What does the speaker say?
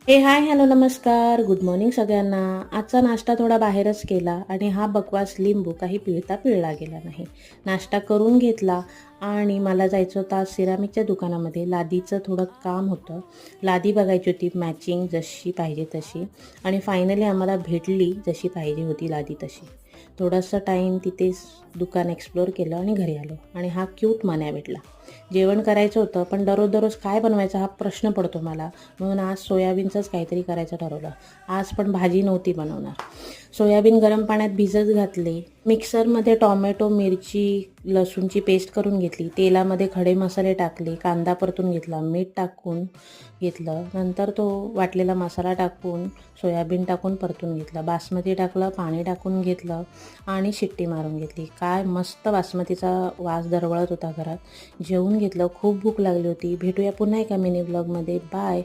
हे hi hello नमस्कार good morning सगळ्यांना. आजचा नाश्ता थोडा बाहेरच केला आणि हा बकवास लिंबू काही पिळला गेला नाही. नाश्ता करून घेतला आणि मला जायचं होतं आज सिरामिकच्या दुकानामध्ये. लादीचं थोडं काम होतं, लादी बघायची होती मॅचिंग जशी पाहिजे तशी, आणि फायनली आम्हाला भेटली जशी पाहिजे होती लादी तशी. थोडंसं टाईम तिथेच दुकान एक्सप्लोअर केलं आणि घरी आलो आणि हा क्यूट मान्या भेटला. जेवण करायचं होतं पण दररोज काय बनवायचा हा प्रश्न पडतो मला, म्हणून आज सोयाबीनचंच काहीतरी करायचं ठरवलं. आज पण भाजी नव्हती बनवणार. सोयाबीन गरम पाण्यात भिजत घातले, मिक्सरमध्ये टॉमॅटो मिरची लसूणची पेस्ट करून घेतली, तेलामध्ये खडे मसाले टाकले, कांदा परतून घेतला, मीठ टाकून घेतलं, नंतर तो वाटलेला मसाला टाकून सोयाबीन टाकून परतून घेतलं, बासमती टाकलं, पाणी टाकून घेतलं आणि शिट्टी मारून घेतली. काय मस्त बासमतीचा वास दरवळत होता घरात. जेवून घेतलं, खूप भूक लागली होती. भेटूया पुन्हा एका मिनी ब्लॉगमध्ये. बाय.